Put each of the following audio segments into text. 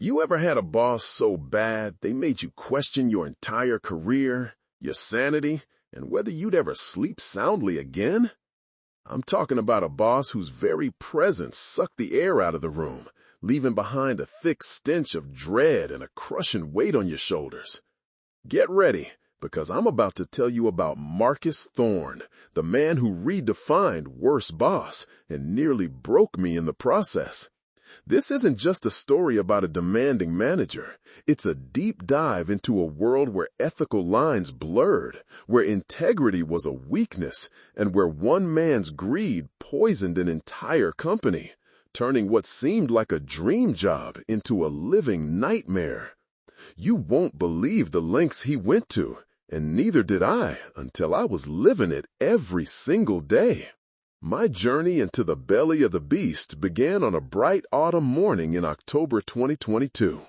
You ever had a boss so bad they made you question your entire career, your sanity, and whether you'd ever sleep soundly again? I'm talking about a boss whose very presence sucked the air out of the room, leaving behind a thick stench of dread and a crushing weight on your shoulders. Get ready, because I'm about to tell you about Marcus Thorne, the man who redefined worst boss and nearly broke me in the process. This isn't just a story about a demanding manager. It's a deep dive into a world where ethical lines blurred, where integrity was a weakness, and where one man's greed poisoned an entire company, turning what seemed like a dream job into a living nightmare. You won't believe the lengths he went to, and neither did I until I was living it every single day. My journey into the belly of the beast began on a bright autumn morning in October 2022.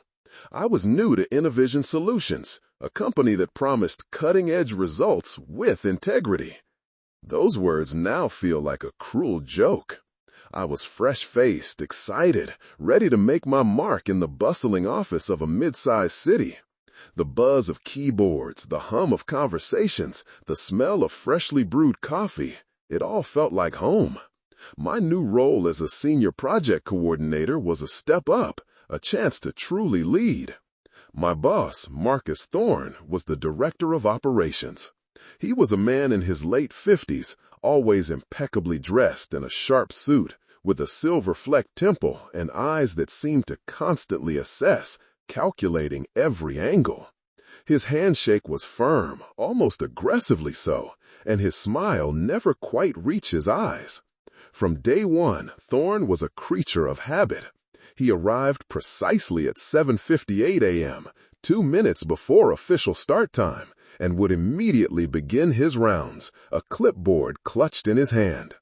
I was new to Innovision Solutions, a company that promised cutting-edge results with integrity. Those words now feel like a cruel joke. I was fresh-faced, excited, ready to make my mark in the bustling office of a mid-sized city. The buzz of keyboards, the hum of conversations, the smell of freshly brewed coffee, it all felt like home. My new role as a senior project coordinator was a step up, a chance to truly lead. My boss, Marcus Thorne, was the director of operations. He was a man in his late 50s, always impeccably dressed in a sharp suit, with a silver-flecked temple and eyes that seemed to constantly assess, calculating every angle. His handshake was firm, almost aggressively so, and his smile never quite reached his eyes. From day one, Thorne was a creature of habit. He arrived precisely at 7:58 a.m., 2 minutes before official start time, and would immediately begin his rounds, a clipboard clutched in his hand.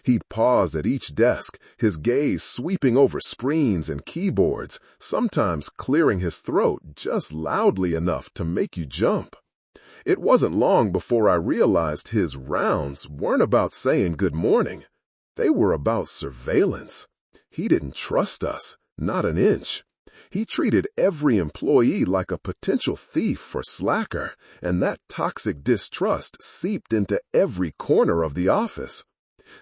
He'd pause at each desk, his gaze sweeping over screens and keyboards, sometimes clearing his throat just loudly enough to make you jump. It wasn't long before I realized his rounds weren't about saying good morning. They were about surveillance. He didn't trust us, not an inch. He treated every employee like a potential thief or slacker, and that toxic distrust seeped into every corner of the office.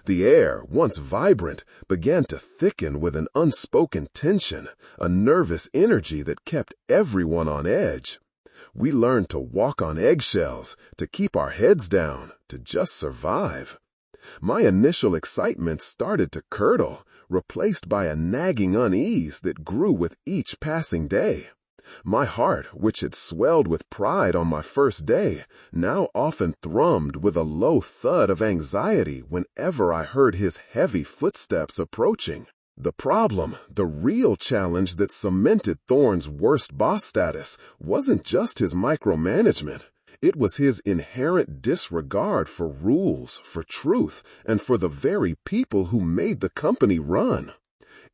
The air, once vibrant, began to thicken with an unspoken tension, a nervous energy that kept everyone on edge. We learned to walk on eggshells, to keep our heads down, to just survive. My initial excitement started to curdle, replaced by a nagging unease that grew with each passing day. My heart, which had swelled with pride on my first day, now often thrummed with a low thud of anxiety whenever I heard his heavy footsteps approaching. The problem, the real challenge that cemented Thorne's worst boss status, wasn't just his micromanagement. It was his inherent disregard for rules, for truth, and for the very people who made the company run.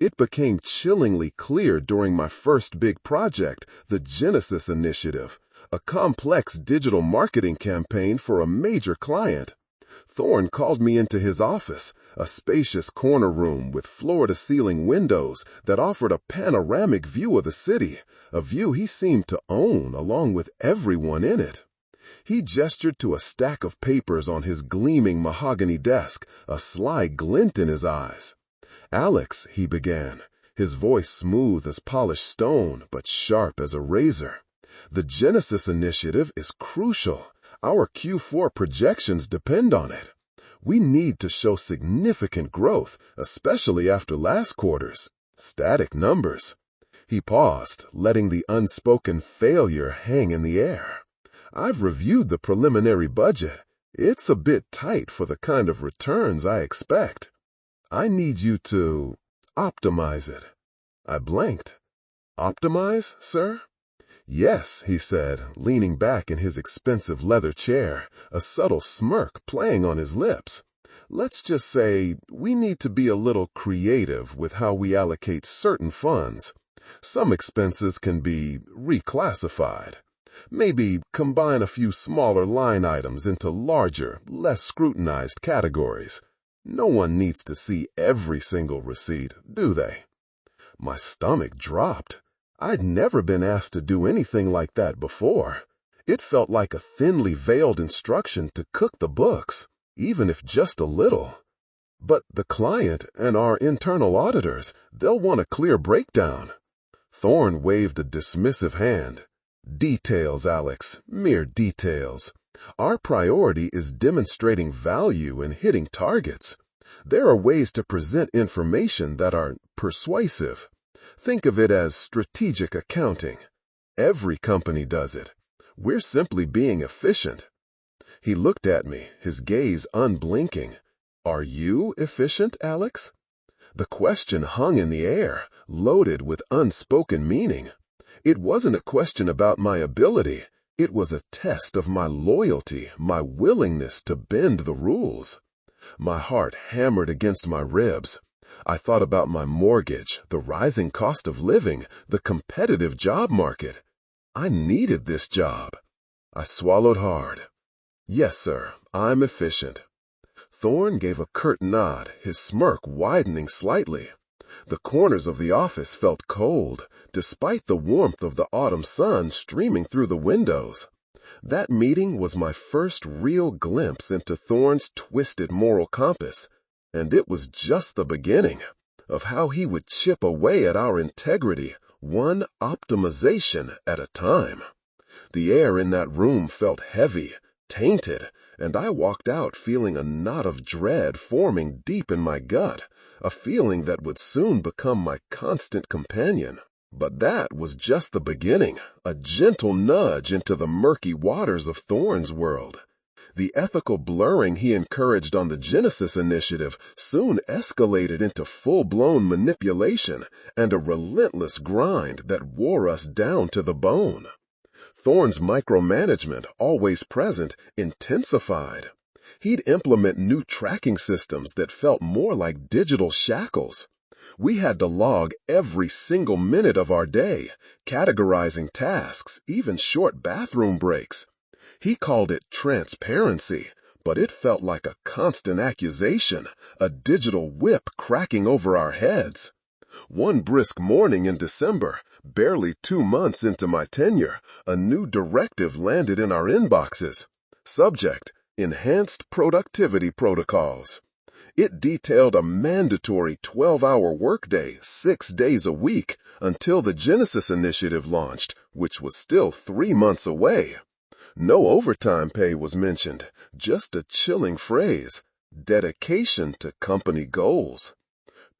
It became chillingly clear during my first big project, the Genesis Initiative, a complex digital marketing campaign for a major client. Thorne called me into his office, a spacious corner room with floor-to-ceiling windows that offered a panoramic view of the city, a view he seemed to own along with everyone in it. He gestured to a stack of papers on his gleaming mahogany desk, a sly glint in his eyes. "Alex," he began, his voice smooth as polished stone but sharp as a razor. "The Genesis Initiative is crucial. Our Q4 projections depend on it. We need to show significant growth, especially after last quarter's static numbers." He paused, letting the unspoken failure hang in the air. "I've reviewed the preliminary budget. It's a bit tight for the kind of returns I expect. I need you to optimize it." I blanked. "Optimize, sir?" "Yes," he said, leaning back in his expensive leather chair, a subtle smirk playing on his lips. "Let's just say we need to be a little creative with how we allocate certain funds. Some expenses can be reclassified. Maybe combine a few smaller line items into larger, less scrutinized categories. No one needs to see every single receipt, do they?" My stomach dropped. I'd never been asked to do anything like that before. It felt like a thinly veiled instruction to cook the books, even if just a little. But the client and our internal auditors, they'll want a clear breakdown. Thorne waved a dismissive hand. Details, Alex, mere details. Our priority is demonstrating value and hitting targets. There are ways to present information that are persuasive. Think of it as strategic accounting. Every company does it. We're simply being efficient. He looked at me, his gaze unblinking. Are you efficient, Alex? The question hung in the air, loaded with unspoken meaning. It wasn't a question about my ability. It was a test of my loyalty, my willingness to bend the rules. My heart hammered against my ribs. I thought about my mortgage, the rising cost of living, the competitive job market. I needed this job. I swallowed hard. Yes, sir, I'm efficient. Thorne gave a curt nod, his smirk widening slightly. The corners of the office felt cold, despite the warmth of the autumn sun streaming through the windows. That meeting was my first real glimpse into Thorne's twisted moral compass, and it was just the beginning of how he would chip away at our integrity, one optimization at a time. The air in that room felt heavy, tainted, and I walked out feeling a knot of dread forming deep in my gut, a feeling that would soon become my constant companion. But that was just the beginning, a gentle nudge into the murky waters of Thorne's world. The ethical blurring he encouraged on the Genesis initiative soon escalated into full-blown manipulation and a relentless grind that wore us down to the bone. Thorne's micromanagement, always present, intensified. He'd implement new tracking systems that felt more like digital shackles. We had to log every single minute of our day, categorizing tasks, even short bathroom breaks. He called it transparency, but it felt like a constant accusation, a digital whip cracking over our heads. One brisk morning in December, barely 2 months into my tenure, a new directive landed in our inboxes. Subject: Enhanced Productivity Protocols. It detailed a mandatory 12-hour workday 6 days a week until the Genesis initiative launched, which was still 3 months away. No overtime pay was mentioned, just a chilling phrase: dedication to company goals.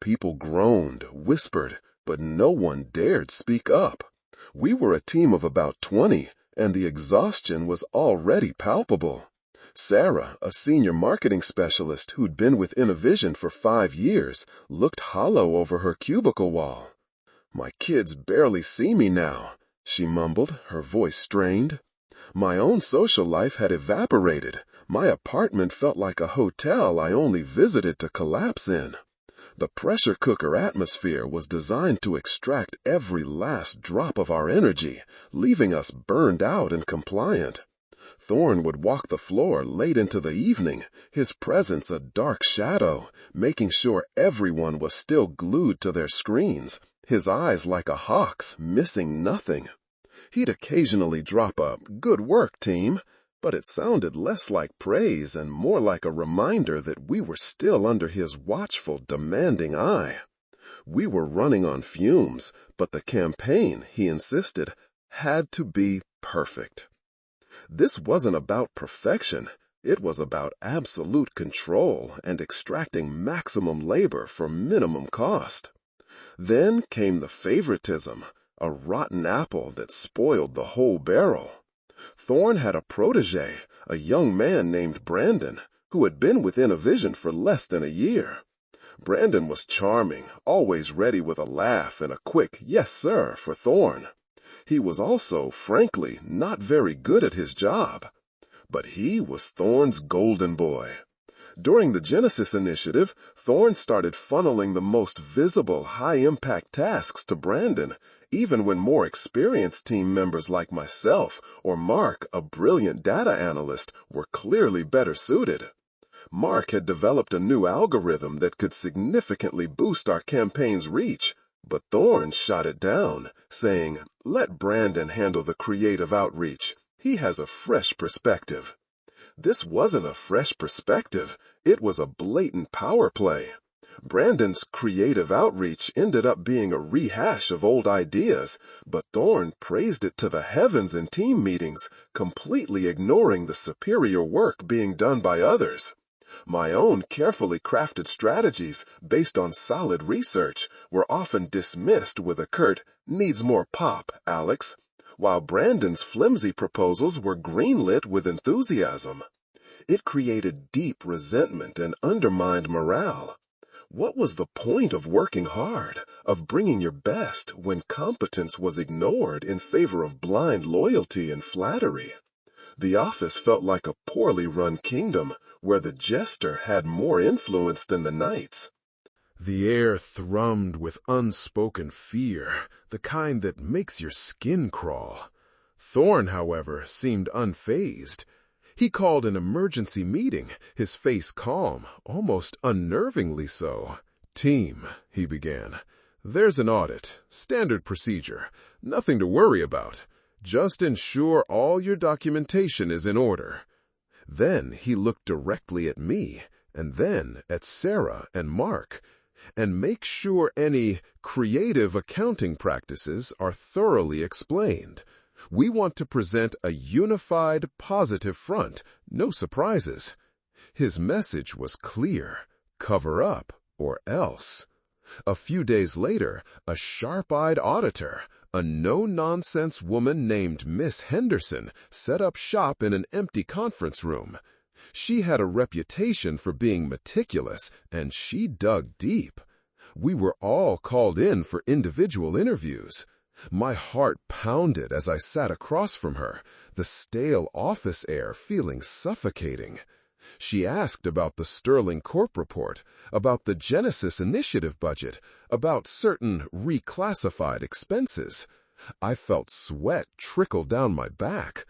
People groaned, whispered, but no one dared speak up. We were a team of about 20, and the exhaustion was already palpable. Sarah, a senior marketing specialist who'd been with Innovision for 5 years, looked hollow over her cubicle wall. "My kids barely see me now," she mumbled, her voice strained. My own social life had evaporated. My apartment felt like a hotel I only visited to collapse in. The pressure cooker atmosphere was designed to extract every last drop of our energy, leaving us burned out and compliant. Thorne would walk the floor late into the evening, his presence a dark shadow, making sure everyone was still glued to their screens, his eyes like a hawk's, missing nothing. He'd occasionally drop a "good work, team," but it sounded less like praise and more like a reminder that we were still under his watchful, demanding eye. We were running on fumes, but the campaign, he insisted, had to be perfect. This wasn't about perfection. It was about absolute control and extracting maximum labor for minimum cost. Then came the favoritism, a rotten apple that spoiled the whole barrel. Thorne had a protege, a young man named Brandon, who had been with Innovision for less than a year. Brandon was charming, always ready with a laugh and a quick "yes, sir" for Thorne. He was also, frankly, not very good at his job. But he was Thorne's golden boy. During the Genesis initiative, Thorne started funneling the most visible, high-impact tasks to Brandon, even when more experienced team members like myself or Mark, a brilliant data analyst, were clearly better suited. Mark had developed a new algorithm that could significantly boost our campaign's reach, But Thorne shot it down, saying, "Let Brandon handle the creative outreach. He has a fresh perspective." This wasn't a fresh perspective. It was a blatant power play. Brandon's creative outreach ended up being a rehash of old ideas, but Thorne praised it to the heavens in team meetings, completely ignoring the superior work being done by others. My own carefully crafted strategies, based on solid research, were often dismissed with a curt, "Needs more pop, Alex," while Brandon's flimsy proposals were greenlit with enthusiasm. It created deep resentment and undermined morale. What was the point of working hard, of bringing your best, when competence was ignored in favor of blind loyalty and flattery? The office felt like a poorly run kingdom, where the jester had more influence than the knights. The air thrummed with unspoken fear, the kind that makes your skin crawl. Thorne, however, seemed unfazed. He called an emergency meeting, his face calm, almost unnervingly so. "Team," he began, "there's an audit, standard procedure, nothing to worry about. Just ensure all your documentation is in order." Then he looked directly at me, and then at Sarah and Mark, "and make sure any creative accounting practices are thoroughly explained. We want to present a unified, positive front, no surprises." His message was clear: cover up or else. A few days later, a sharp-eyed auditor, a no-nonsense woman named Miss Henderson, set up shop in an empty conference room. She had a reputation for being meticulous, and she dug deep. We were all called in for individual interviews. My heart pounded as I sat across from her, the stale office air feeling suffocating. She asked about the Sterling Corp report, about the Genesis Initiative budget, about certain reclassified expenses. I felt sweat trickle down my back.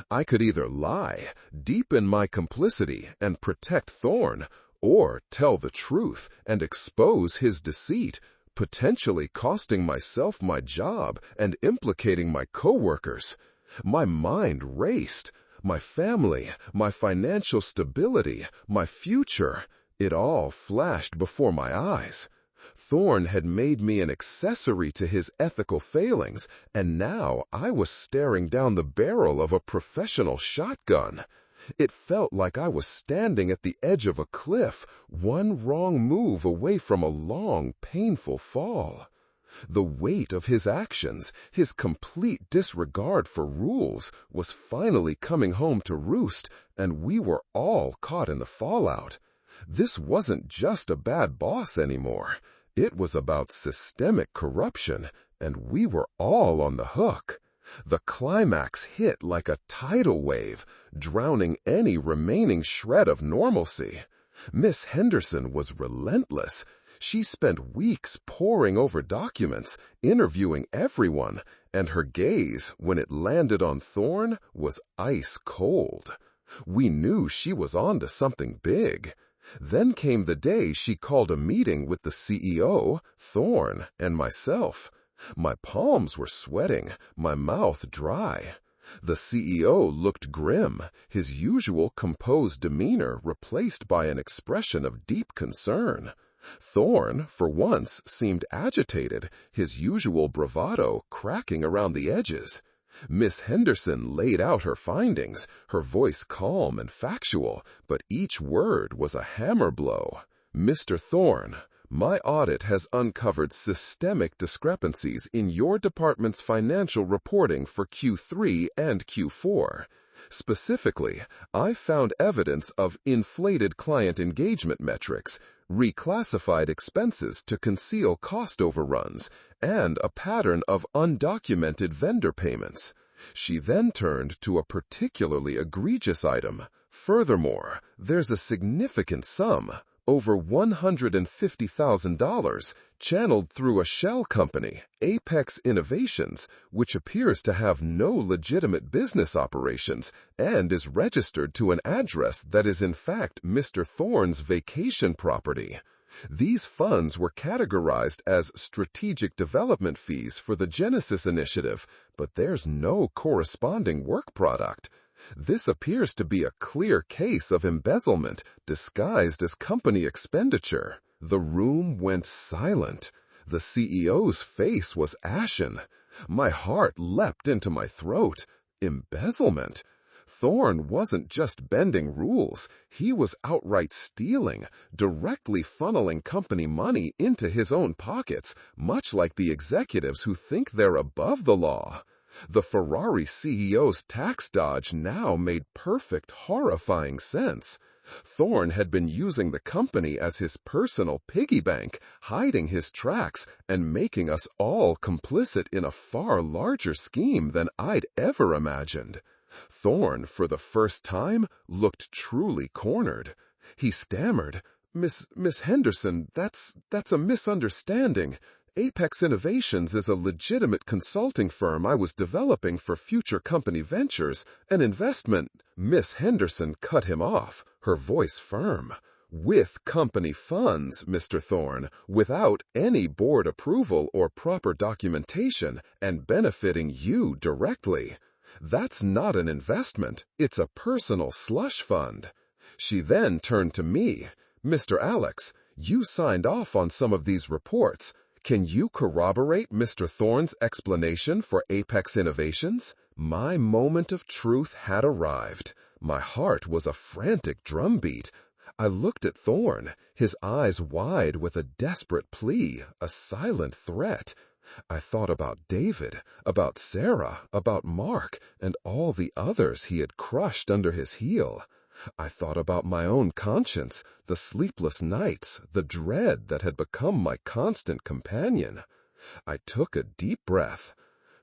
I could either lie, deepen my complicity, and protect Thorne, or tell the truth and expose his deceit, potentially costing myself my job and implicating my coworkers. My mind raced. My family, my financial stability, my future, it all flashed before my eyes. Thorne had made me an accessory to his ethical failings, and now I was staring down the barrel of a professional shotgun. It felt like I was standing at the edge of a cliff, one wrong move away from a long, painful fall. The weight of his actions, his complete disregard for rules, was finally coming home to roost, and we were all caught in the fallout. This wasn't just a bad boss anymore. It was about systemic corruption, and we were all on the hook. The climax hit like a tidal wave, drowning any remaining shred of normalcy. Miss Henderson was relentless. She spent weeks poring over documents, interviewing everyone, and her gaze, when it landed on Thorne, was ice cold. We knew she was on to something big. Then came the day she called a meeting with the CEO, Thorne, and myself. My palms were sweating, my mouth dry. The CEO looked grim, his usual composed demeanor replaced by an expression of deep concern. Thorne, for once, seemed agitated, his usual bravado cracking around the edges. Miss Henderson laid out her findings, her voice calm and factual, but each word was a hammer blow. "Mr. Thorne, my audit has uncovered systemic discrepancies in your department's financial reporting for Q3 and Q4. Specifically, I found evidence of inflated client engagement metrics, reclassified expenses to conceal cost overruns, and a pattern of undocumented vendor payments." She then turned to a particularly egregious item. "Furthermore, there's a significant sum, over $150,000, channeled through a shell company, Apex Innovations, which appears to have no legitimate business operations and is registered to an address that is in fact Mr. Thorne's vacation property." These funds were categorized as strategic development fees for the Genesis initiative, but there's no corresponding work product. This appears to be a clear case of embezzlement disguised as company expenditure. The room went silent. The CEO's face was ashen. My heart leapt into my throat. Embezzlement? Thorne wasn't just bending rules, he was outright stealing, directly funneling company money into his own pockets, much like the executives who think they're above the law. The Ferrari CEO's tax dodge now made perfect, horrifying sense. Thorne had been using the company as his personal piggy bank, hiding his tracks and making us all complicit in a far larger scheme than I'd ever imagined. Thorne, for the first time, looked truly cornered. He stammered, Miss Henderson, that's a misunderstanding. Apex Innovations is a legitimate consulting firm I was developing for future company ventures, an investment." Miss Henderson cut him off, her voice firm. "With company funds, Mr. Thorne, without any board approval or proper documentation, and benefiting you directly. That's not an investment, it's a personal slush fund." She then turned to me. "Mr. Alex, you signed off on some of these reports. Can you corroborate Mr. Thorne's explanation for Apex Innovations?" My moment of truth had arrived. My heart was a frantic drumbeat. I looked at Thorne, his eyes wide with a desperate plea, a silent threat. I thought about David, about Sarah, about Mark, and all the others he had crushed under his heel. I thought about my own conscience, the sleepless nights, the dread that had become my constant companion. I took a deep breath.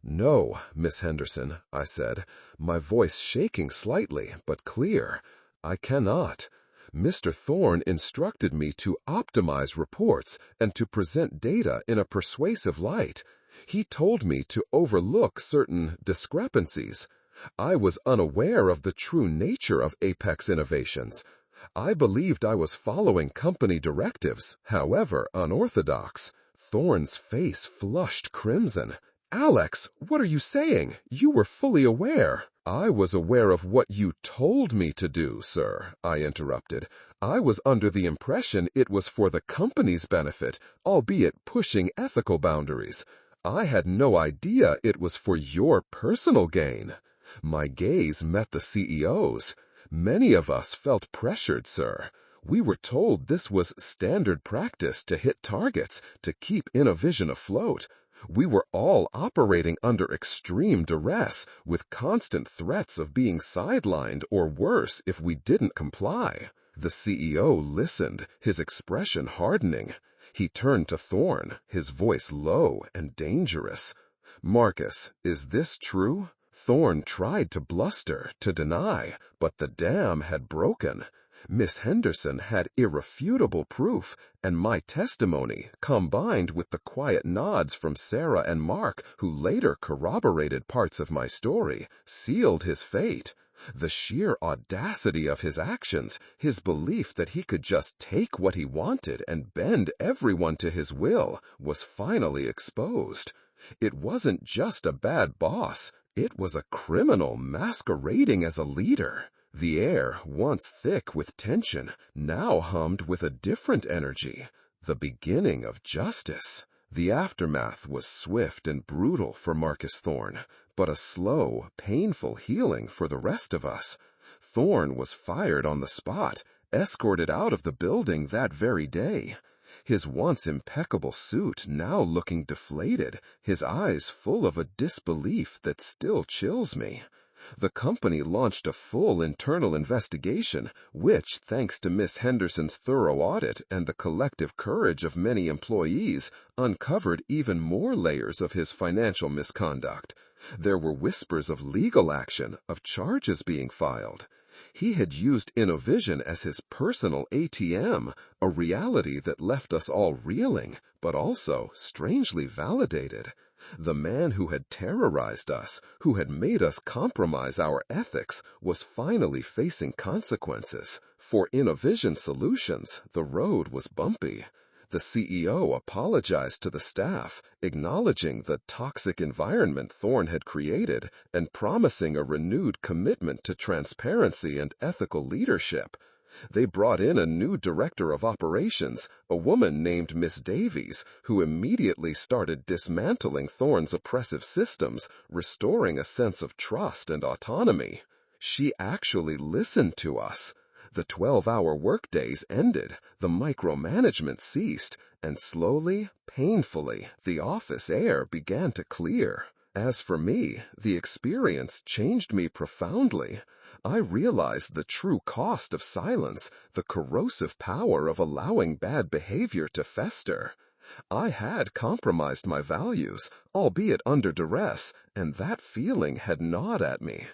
"No, Miss Henderson," I said, my voice shaking slightly but clear. "I cannot. Mr. Thorne instructed me to optimize reports and to present data in a persuasive light. He told me to overlook certain discrepancies. I was unaware of the true nature of Apex Innovations. I believed I was following company directives, however unorthodox." Thorne's face flushed crimson. "Alex, what are you saying? You were fully aware." "I was aware of what you told me to do, sir," I interrupted. "I was under the impression it was for the company's benefit, albeit pushing ethical boundaries. I had no idea it was for your personal gain." My gaze met the CEO's. "Many of us felt pressured, sir. We were told this was standard practice to hit targets, to keep Innovision afloat. We were all operating under extreme duress, with constant threats of being sidelined or worse if we didn't comply." The CEO listened, his expression hardening. He turned to Thorne, his voice low and dangerous. "Marcus, is this true?" Thorne tried to bluster, to deny, but the dam had broken. Miss Henderson had irrefutable proof, and my testimony, combined with the quiet nods from Sarah and Mark, who later corroborated parts of my story, sealed his fate. The sheer audacity of his actions, his belief that he could just take what he wanted and bend everyone to his will, was finally exposed. It wasn't just a bad boss, it was a criminal masquerading as a leader. The air, once thick with tension, now hummed with a different energy, the beginning of justice. The aftermath was swift and brutal for Marcus Thorne, but a slow, painful healing for the rest of us. Thorne was fired on the spot, escorted out of the building that very day. His once impeccable suit now looking deflated, his eyes full of a disbelief that still chills me. The company launched a full internal investigation, which, thanks to Miss Henderson's thorough audit and the collective courage of many employees, uncovered even more layers of his financial misconduct. There were whispers of legal action, of charges being filed. He had used Innovision as his personal ATM, a reality that left us all reeling, but also strangely validated. The man who had terrorized us, who had made us compromise our ethics, was finally facing consequences. For Innovision Solutions, the road was bumpy. The CEO apologized to the staff, acknowledging the toxic environment Thorne had created and promising a renewed commitment to transparency and ethical leadership. They brought in a new director of operations, a woman named Miss Davies, who immediately started dismantling Thorne's oppressive systems, restoring a sense of trust and autonomy. She actually listened to us. The 12-hour workdays ended, the micromanagement ceased, and slowly, painfully, the office air began to clear. As for me, the experience changed me profoundly. I realized the true cost of silence, the corrosive power of allowing bad behavior to fester. I had compromised my values, albeit under duress, and that feeling had gnawed at me.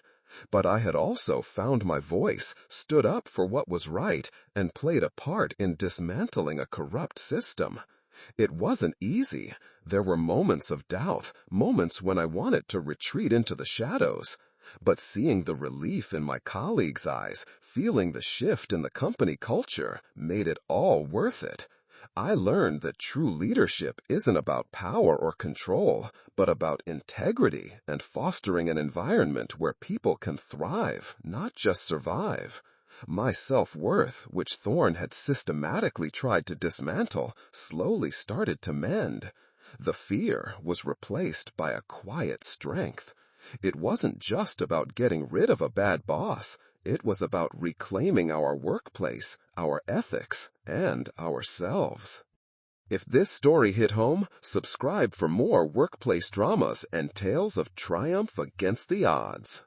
But I had also found my voice, stood up for what was right, and played a part in dismantling a corrupt system. It wasn't easy. There were moments of doubt, moments when I wanted to retreat into the shadows. But seeing the relief in my colleagues' eyes, feeling the shift in the company culture, made it all worth it. I learned that true leadership isn't about power or control, but about integrity and fostering an environment where people can thrive, not just survive. My self-worth, which Thorne had systematically tried to dismantle, slowly started to mend. The fear was replaced by a quiet strength. It wasn't just about getting rid of a bad boss. It was about reclaiming our workplace, our ethics, and ourselves. If this story hit home, subscribe for more workplace dramas and tales of triumph against the odds.